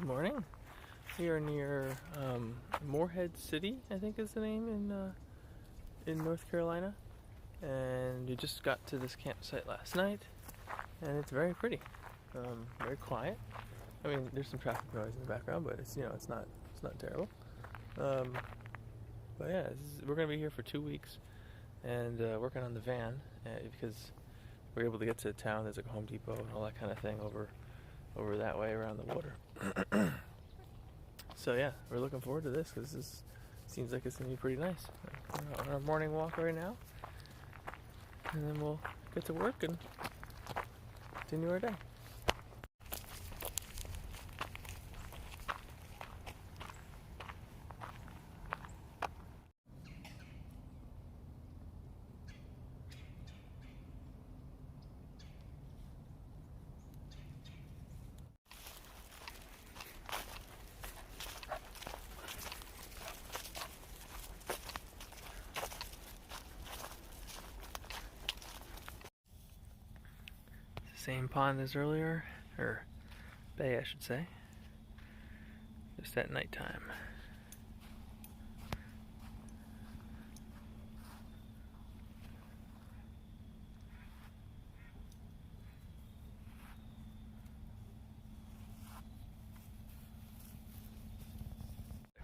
Good morning. We are near Morehead City, I think is the name, in North Carolina. And we just got to this campsite last night, and it's very pretty, very quiet. I mean, there's some traffic noise in the background, but it's not terrible. But yeah, we're gonna be here for 2 weeks, and working on the van because we're able to get to town. There's like a Home Depot and all that kind of thing over that way around the water. So yeah, we're looking forward to this because this seems like it's gonna be pretty nice. We're on our morning walk right now, and then we'll get to work and continue our day. Same pond as earlier, or bay I should say, just at nighttime.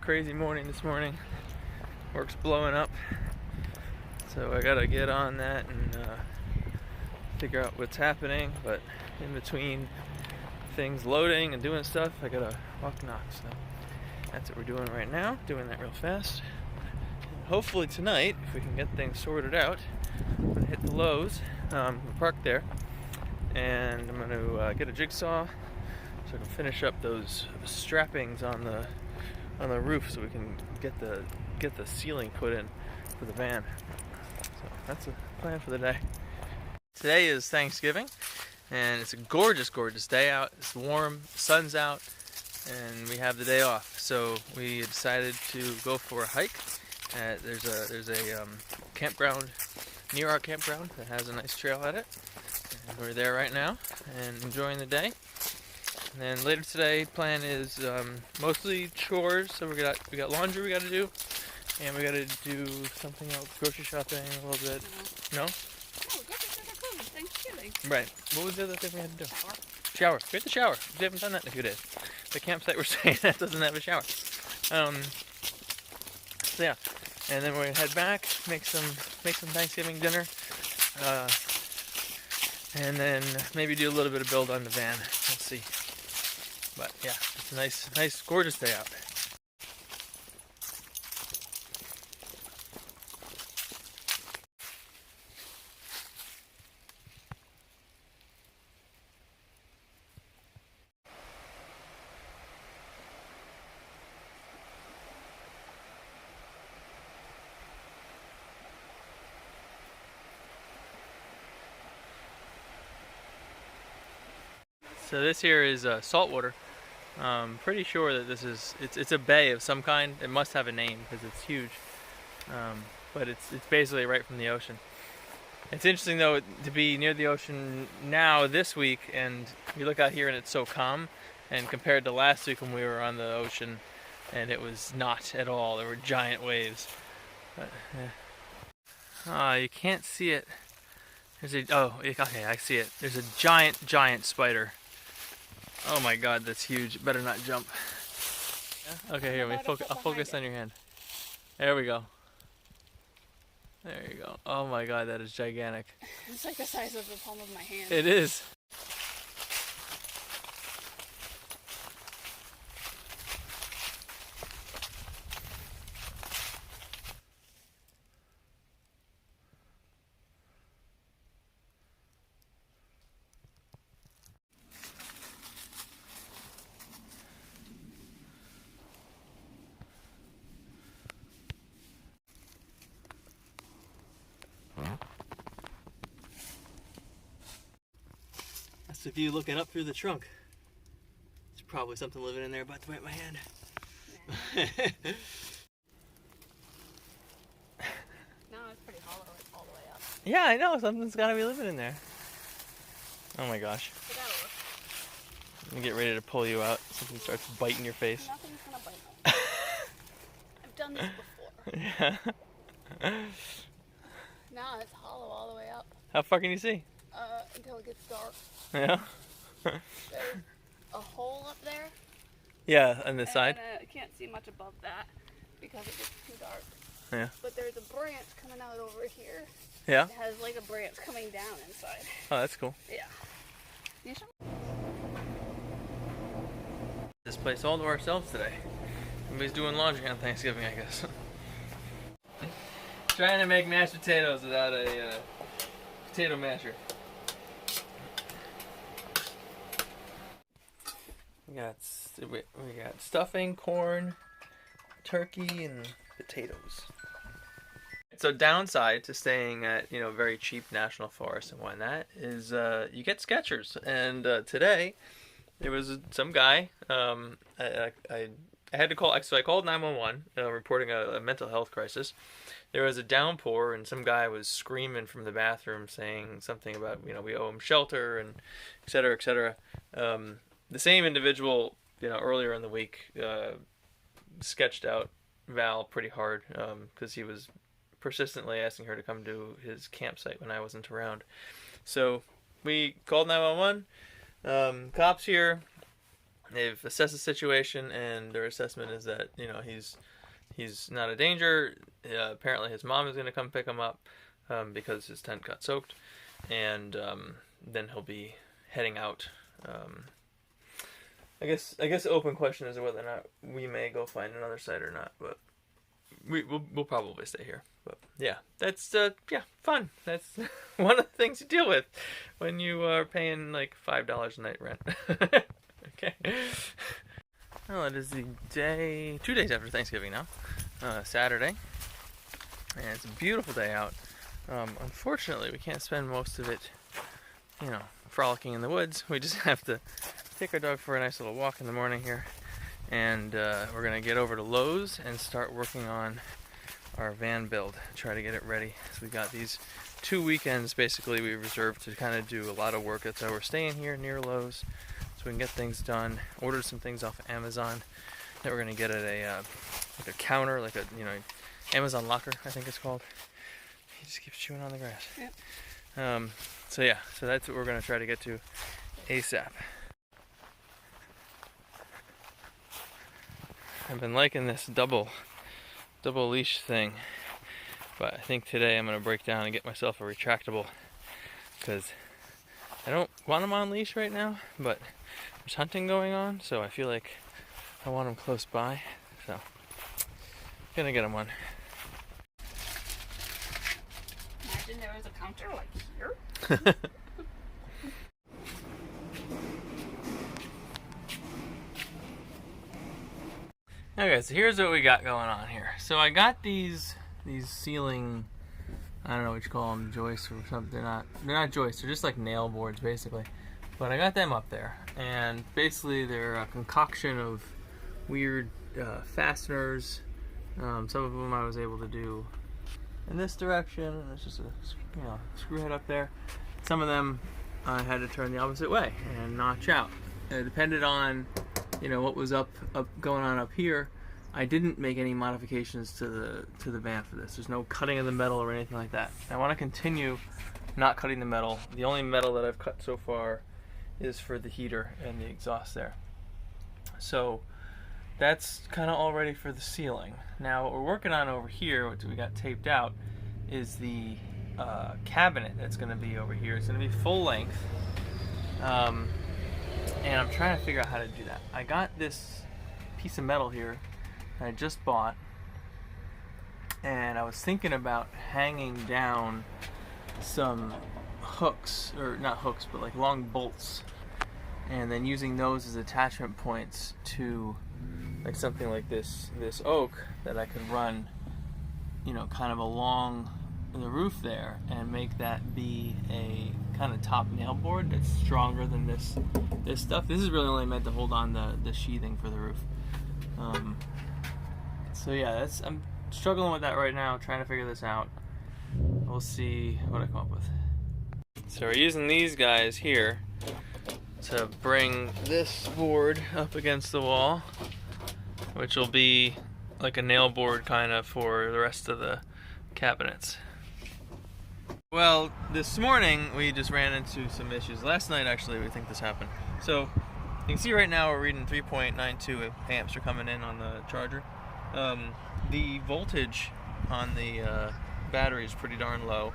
Crazy morning this morning, work's blowing up, so I gotta get on that and figure out what's happening, but in between things loading and doing stuff, I gotta walk knock, so that's what we're doing right now, doing that real fast. And hopefully tonight, if we can get things sorted out, I'm gonna hit the Lowe's, we're parked there, and I'm gonna get a jigsaw so I can finish up those strappings on the roof so we can get the ceiling put in for the van. So that's the plan for the day. Today is Thanksgiving, and it's a gorgeous, gorgeous day out. It's warm, the sun's out, and we have the day off. So we decided to go for a hike. There's a campground near our campground that has a nice trail at it. And we're there right now and enjoying the day. And then later today, plan is mostly chores. So we got laundry we got to do, and we got to do something else, grocery shopping a little bit. No? Right. What was the other thing we had to do? Shower. We had to shower. We haven't done that in a few days. The campsite we're staying at doesn't have a shower. So yeah. And then we're gonna head back, make some Thanksgiving dinner, and then maybe do a little bit of build on the van. We'll see. But yeah, it's a nice, gorgeous day out. So this here is saltwater. Pretty sure that it's a bay of some kind. It must have a name because it's huge. But it's basically right from the ocean. It's interesting though to be near the ocean now this week, and you look out here and it's so calm. And compared to last week when we were on the ocean, and it was not at all. There were giant waves. But, you can't see it. Okay, I see it. There's a giant spider. Oh my god, that's huge. Better not jump. Okay, here, I'll focus on your hand. There we go. There you go. Oh my god, that is gigantic. It's like the size of the palm of my hand. It is. That's the view looking up through the trunk. There's probably something living in there about to bite my hand. No, it's pretty hollow all the way up. Yeah, I know. Something's got to be living in there. Oh my gosh. So that'll work. Let me get ready to pull you out. Something starts biting your face. Nothing's gonna bite me. I've done this before. Yeah. Now it's hollow all the way up. How far can you see? Until it gets dark. Yeah. There's a hole up there. Yeah, on the side. And I can't see much above that because it gets too dark. Yeah. But there's a branch coming out over here. Yeah. It has like a branch coming down inside. Oh, that's cool. Yeah. You should... This place all to ourselves today. Everybody's doing laundry on Thanksgiving, I guess. Trying to make mashed potatoes without a potato masher. We got stuffing, corn, turkey, and potatoes. So downside to staying at very cheap national forests and whatnot is you get Skechers. And today there was some guy. I had to call. So I called 911 reporting a mental health crisis. There was a downpour and some guy was screaming from the bathroom saying something about we owe him shelter and et cetera, et cetera. The same individual earlier in the week sketched out Val pretty hard because he was persistently asking her to come to his campsite when I wasn't around. So we called 911. Cops here. They've assessed the situation, and their assessment is that he's not a danger. Apparently, his mom is going to come pick him up because his tent got soaked, and then he'll be heading out. I guess the open question is whether or not we may go find another site or not, but we'll probably stay here. But yeah, that's fun. That's one of the things you deal with when you are paying like $5 a night rent. Okay. Well, it is 2 days after Thanksgiving now, Saturday, and it's a beautiful day out. Unfortunately, we can't spend most of it, frolicking in the woods. We just have to take our dog for a nice little walk in the morning here, and we're gonna get over to Lowe's and start working on our van build, try to get it ready. So we got these 2 weekends basically we reserved to kind of do a lot of work. That's why we're staying here near Lowe's, so we can get things done. Ordered some things off of Amazon that we're gonna get at a counter, like a Amazon locker, I think it's called. He just keeps chewing on the grass. Yep. So that's what we're gonna try to get to ASAP. I've been liking this double leash thing, but I think today I'm gonna break down and get myself a retractable because I don't want them on leash right now, but there's hunting going on, so I feel like I want them close by, so I'm gonna get them one. Imagine there was a counter like here. Okay, so here's what we got going on here. So I got these ceiling, I don't know what you call them, joists or something. They're not joists. They're just like nail boards, basically. But I got them up there, and basically they're a concoction of weird fasteners. Some of them I was able to do in this direction, and it's just a screw head up there. Some of them I had to turn the opposite way and notch out. It depended on what was up going on up here. I didn't make any modifications to the van for this. There's no cutting of the metal or anything like that. I want to continue not cutting the metal. The only metal that I've cut so far is for the heater and the exhaust there. So that's kind of all ready for the ceiling. Now what we're working on over here, what we got taped out, is the cabinet that's going to be over here. It's going to be full length. And I'm trying to figure out how to do that. I got this piece of metal here that I just bought, and I was thinking about hanging down some hooks, or not hooks, but like long bolts, and then using those as attachment points to like something like this oak that I could run, kind of along the roof there, and make that be a kind of top nail board that's stronger than this stuff. This is really only meant to hold on the sheathing for the roof. So yeah, I'm struggling with that right now, trying to figure this out. We'll see what I come up with. So we're using these guys here to bring this board up against the wall, which will be like a nail board kind of for the rest of the cabinets. Well, this morning we just ran into some issues. Last night actually we think this happened. So you can see right now we're reading 3.92 amps are coming in on the charger. The voltage on the battery is pretty darn low,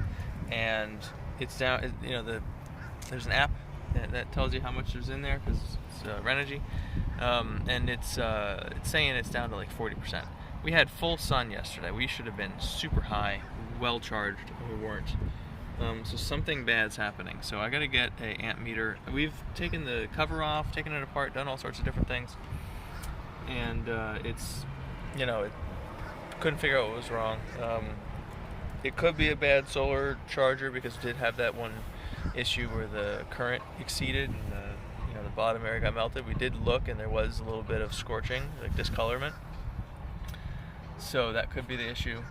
and it's down, you know, there's an app that tells you how much there's in there because it's Renogy, and it's saying it's down to like 40%. We had full sun yesterday. We should have been super high, well charged, and we weren't. So something bad's happening. So I gotta get a amp meter. We've taken the cover off, taken it apart, done all sorts of different things, and it's, you know, it couldn't figure out what was wrong. It could be a bad solar charger because it did have that one issue where the current exceeded and the bottom area got melted. We did look and there was a little bit of scorching, like discolorment. So that could be the issue.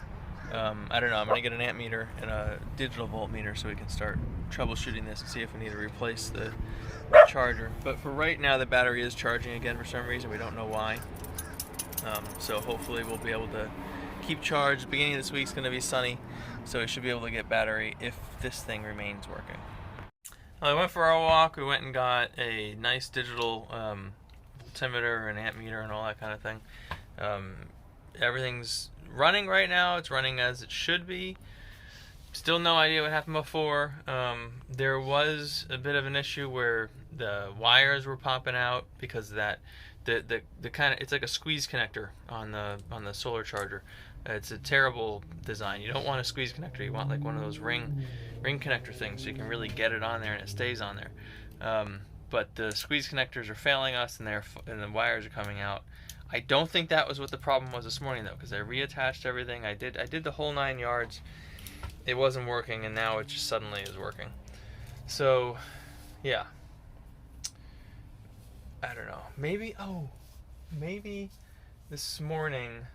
I don't know. I'm gonna get an amp meter and a digital voltmeter so we can start troubleshooting this and see if we need to replace the charger. But for right now, the battery is charging again for some reason. We don't know why. So hopefully we'll be able to keep charged. The beginning of this week's gonna be sunny, so we should be able to get battery if this thing remains working. I went for our walk. We went and got a nice digital voltimeter and amp meter and all that kind of thing. Everything's running right now. It's running as it should be. Still no idea what happened before. There was a bit of an issue where the wires were popping out because of that. The kind of, it's like a squeeze connector on the solar charger. It's a terrible design. You don't want a squeeze connector. You want like one of those ring connector things so you can really get it on there and it stays on there. But the squeeze connectors are failing us and the wires are coming out. I don't think that was what the problem was this morning though, because I reattached everything. I did the whole 9 yards. It wasn't working, and now it just suddenly is working. So, yeah. I don't know. Maybe this morning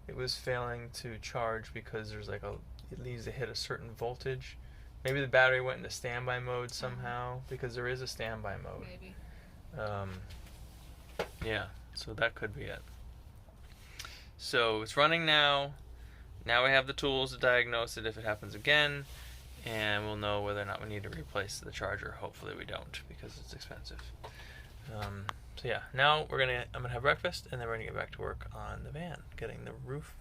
it was failing to charge because there's like it needs to hit a certain voltage. Maybe the battery went into standby mode somehow, because there is a standby mode. Maybe. Yeah, so that could be it. So it's running now. Now we have the tools to diagnose it if it happens again, and we'll know whether or not we need to replace the charger. Hopefully we don't, because it's expensive. So yeah, now I'm gonna have breakfast, and then we're gonna get back to work on the van, getting the roof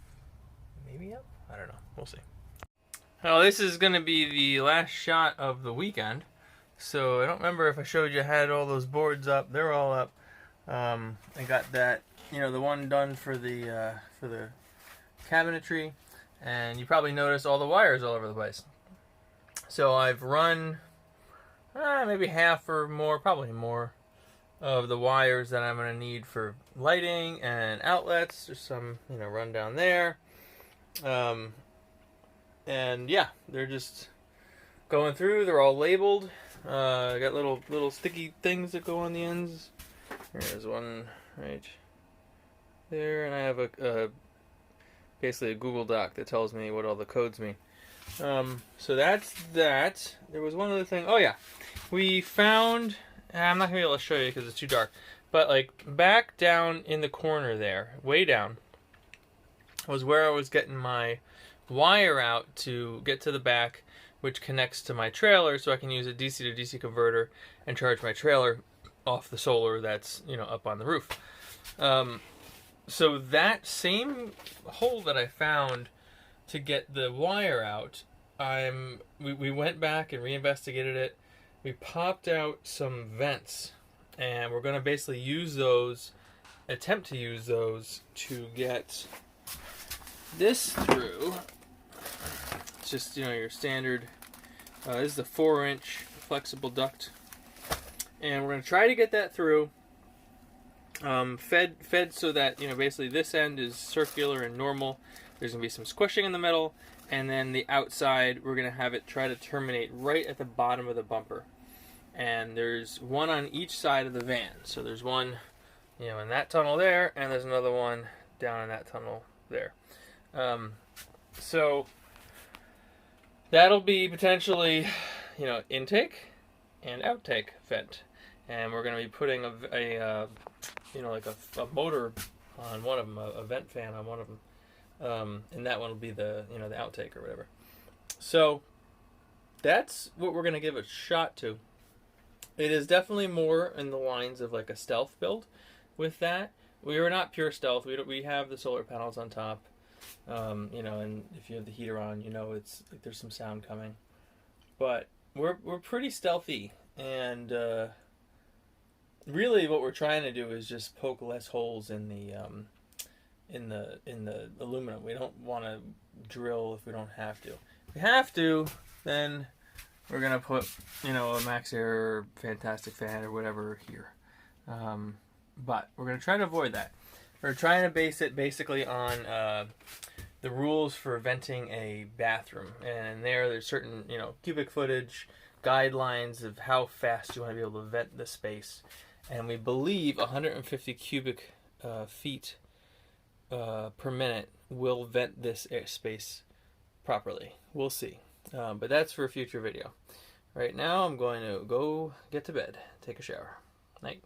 maybe up. I don't know. We'll see. Well, this is gonna be the last shot of the weekend. So I don't remember if I showed you I had all those boards up. They're all up. I got that, the one done for the cabinetry, and you probably noticed all the wires all over the place. So I've run maybe half or more, probably more, of the wires that I'm going to need for lighting and outlets. There's some, run down there. And yeah, they're just going through. They're all labeled. I got little sticky things that go on the ends. There's one right there, and I have basically a Google Doc that tells me what all the codes mean. So that's that. There was one other thing. Oh yeah, we found. I'm not gonna be able to show you because it's too dark. But like back down in the corner there, way down, was where I was getting my wire out to get to the back, which connects to my trailer, so I can use a DC to DC converter and charge my trailer off the solar that's up on the roof. So that same hole that I found to get the wire out, we went back and reinvestigated it. We popped out some vents, and we're going to basically attempt to use those to get this through. It's just, your standard, this is a 4-inch flexible duct, and we're going to try to get that through, fed so that, basically this end is circular and normal. There's going to be some squishing in the middle, and then the outside, we're going to have it try to terminate right at the bottom of the bumper. And there's one on each side of the van. So there's one, in that tunnel there, and there's another one down in that tunnel there. So that'll be potentially, intake and outtake vent. and we're going to be putting like a motor on one of them, a vent fan on one of them, and that one will be the the outtake or whatever. So that's what we're going to give a shot to. It is definitely more in the lines of like a stealth build with that. We are not pure stealth. We have the solar panels on top, and if you have the heater on, it's like there's some sound coming. But we're pretty stealthy, and really what we're trying to do is just poke less holes in the aluminum. We don't want to drill if we don't have to. If we have to, then we're gonna put a Maxxair Fantastic Fan or whatever here. But we're gonna try to avoid that. We're trying to base it basically on the rules for venting a bathroom, and there's certain cubic footage guidelines of how fast you want to be able to vent the space, and we believe 150 cubic feet per minute will vent this space properly. We'll see, but that's for a future video. Right now I'm going to go get to bed, take a shower. Night.